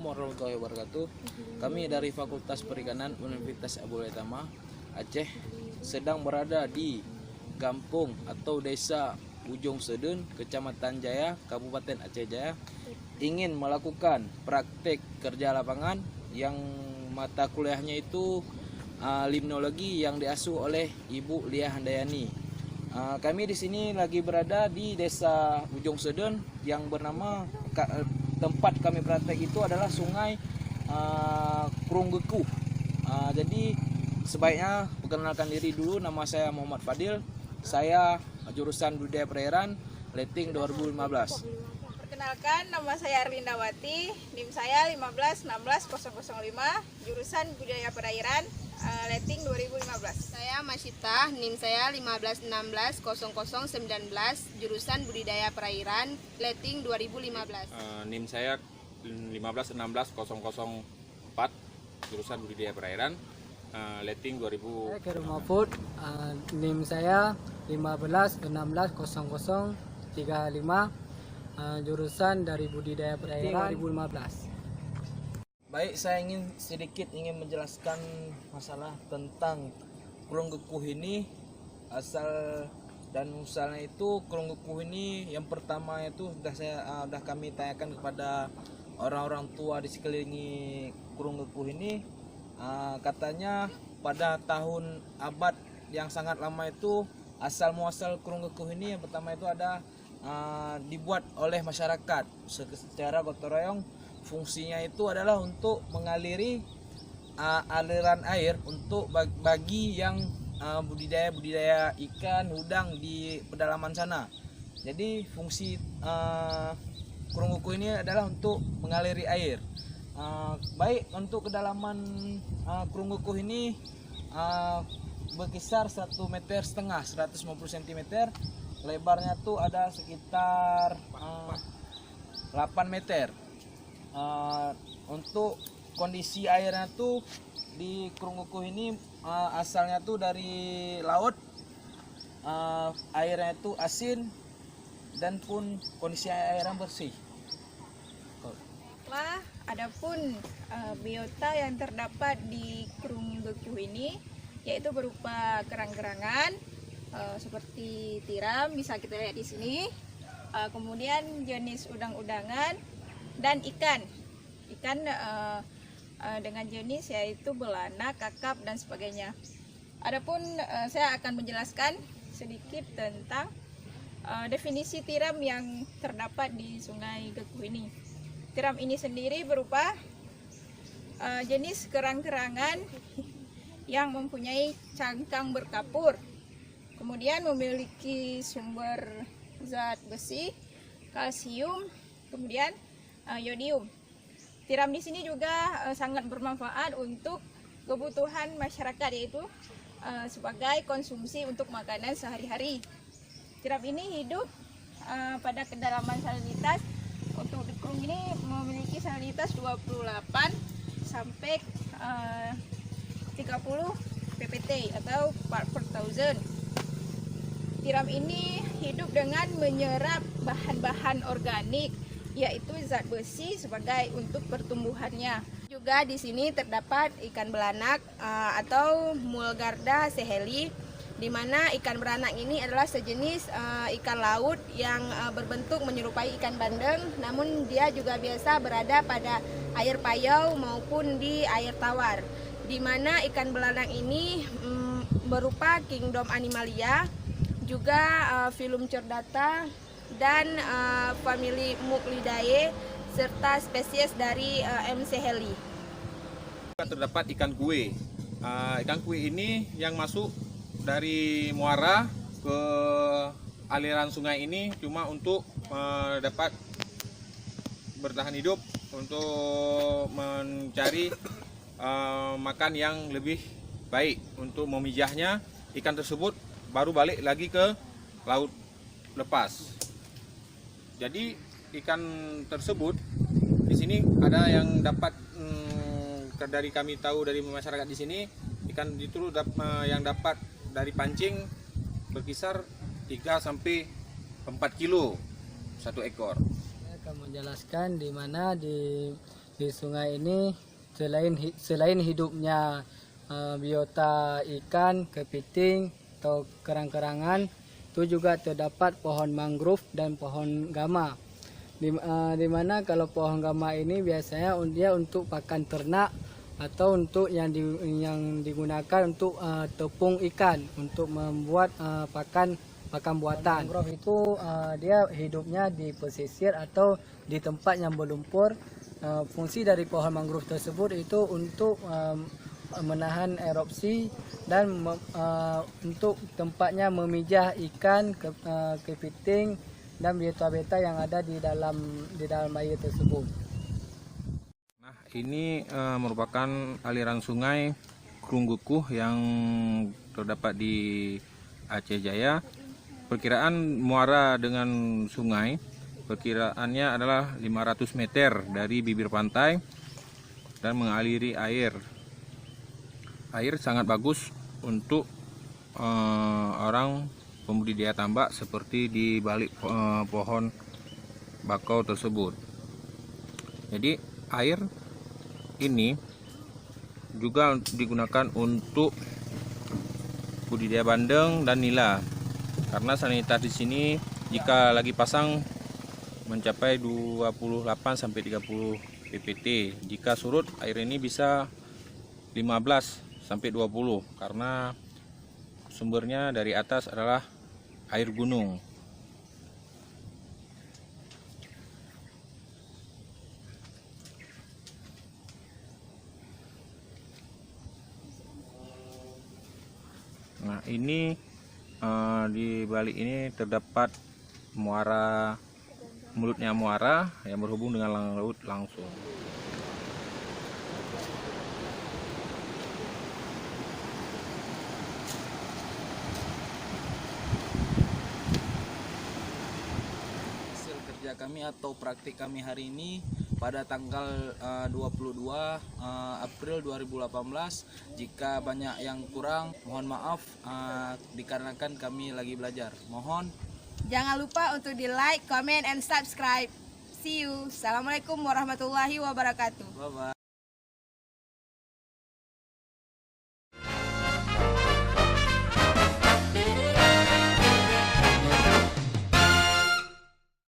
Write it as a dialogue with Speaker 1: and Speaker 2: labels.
Speaker 1: warahmatullahi wabarakatuh. Kami dari Fakultas Perikanan Universitas Abu Tama Aceh sedang berada di kampung atau desa Ujung Sedun, Kecamatan Jaya, Kabupaten Aceh Jaya, ingin melakukan praktek kerja lapangan yang mata kuliahnya itu limnologi yang diasuh oleh Ibu Lia Handayani. Kami di sini lagi berada di desa Ujung Sedun yang bernama tempat kami praktek itu adalah Sungai Krunggeku. Jadi sebaiknya perkenalkan diri dulu. Nama saya Muhammad Fadil. Saya jurusan Budidaya Perairan, rating 2015.
Speaker 2: Perkenalkan, nama saya Arlindawati, NIM saya 1516005, jurusan Budidaya Perairan, rating 2015.
Speaker 3: Saya Masyita, NIM saya 1516019, jurusan Budidaya Perairan, rating 2015.
Speaker 4: NIM saya 1516004, jurusan Budidaya Perairan, rating 2000.
Speaker 5: Saya Khairul Mahfud, NIM saya 1516035, jurusan dari Budidaya Perairan 2015.
Speaker 1: Baik, saya ingin menjelaskan masalah tentang Krunggeku ini, asal dan usulnya itu. Krunggeku ini yang pertama itu sudah kami tanyakan kepada orang-orang tua di sekelilingi Krunggeku ini. Katanya pada tahun abad yang sangat lama itu asal muasal Krunggeku ini yang pertama itu ada dibuat oleh masyarakat secara gotong royong. Fungsinya itu adalah untuk mengaliri aliran air untuk bagi yang budidaya ikan udang di pedalaman sana. Jadi fungsi Krunggeku ini adalah untuk mengaliri air. Baik, untuk kedalaman Krunggeku ini berkisar 1,5 meter, 150 cm. Lebarnya tuh ada sekitar 8 meter. Untuk kondisi airnya tuh di Krunggeku ini asalnya tuh dari laut, airnya itu asin dan pun kondisi airnya bersih.
Speaker 2: Adapun biota yang terdapat di Krunggeku ini yaitu berupa kerang-kerangan seperti tiram, bisa kita lihat di sini. Kemudian jenis udang-udangan dan ikan dengan jenis yaitu belanak, kakap dan sebagainya. Adapun saya akan menjelaskan sedikit tentang definisi tiram yang terdapat di Sungai Geku ini. Tiram ini sendiri berupa jenis kerang-kerangan yang mempunyai cangkang berkapur, kemudian memiliki sumber zat besi, kalsium, kemudian yodium. Tiram di sini juga sangat bermanfaat untuk kebutuhan masyarakat, yaitu sebagai konsumsi untuk makanan sehari-hari. Tiram ini hidup pada kedalaman salinitas. Untuk di Krung ini memiliki salinitas 28 sampai 30 ppt atau part per thousand. Tiram ini hidup dengan menyerap bahan-bahan organik, yaitu zat besi sebagai untuk pertumbuhannya. Juga di sini terdapat ikan belanak atau Mulgarda seheli, di mana ikan beranak ini adalah sejenis ikan laut yang berbentuk menyerupai ikan bandeng, namun dia juga biasa berada pada air payau maupun di air tawar. Di mana ikan belanak ini berupa kingdom Animalia, juga filum chordata dan famili Muclidae serta spesies dari M. seheli.
Speaker 4: Terdapat ikan kue. Ikan kue ini yang masuk dari muara ke aliran sungai ini cuma untuk dapat bertahan hidup, untuk mencari makan yang lebih baik. Untuk memijahnya, ikan tersebut baru balik lagi ke laut lepas. Jadi ikan tersebut di sini ada yang dapat dari kami tahu dari masyarakat di sini, ikan itu yang dapat dari pancing berkisar 3 sampai 4 kilo satu ekor.
Speaker 5: Saya akan menjelaskan di mana di di sungai ini selain hidupnya biota ikan, kepiting atau kerang-kerangan, itu juga terdapat pohon mangrove dan pohon gama. Di mana kalau pohon gama ini biasanya dia untuk pakan ternak atau untuk yang digunakan untuk tepung ikan untuk membuat pakan buatan. Mangrove itu dia hidupnya di pesisir atau di tempat yang berlumpur. Fungsi dari pohon mangrove tersebut itu untuk menahan erupsi dan untuk tempatnya memijah ikan, kepiting dan biota-biota yang ada di dalam air tersebut.
Speaker 4: Nah, ini merupakan aliran sungai Krunggukuh yang terdapat di Aceh Jaya. Perkiraan muara dengan sungai perkiraannya adalah 500 meter dari bibir pantai dan mengaliri air. Air sangat bagus untuk orang pembudidaya tambak seperti di balik pohon bakau tersebut. Jadi air ini juga digunakan untuk budidaya bandeng dan nila. Karena salinitas di sini jika lagi pasang mencapai 28 sampai 30 ppt. Jika surut air ini bisa 15 sampai 20 karena sumbernya dari atas adalah air gunung. Nah, ini di balik ini terdapat mulutnya muara yang berhubung dengan laut langsung.
Speaker 1: Hasil kerja kami atau praktik kami hari ini pada tanggal 22 April 2018. Jika banyak yang kurang mohon maaf, dikarenakan kami lagi belajar. Mohon
Speaker 3: Jangan lupa untuk di like, comment, and subscribe. See you. Assalamualaikum warahmatullahi wabarakatuh.
Speaker 1: bye bye.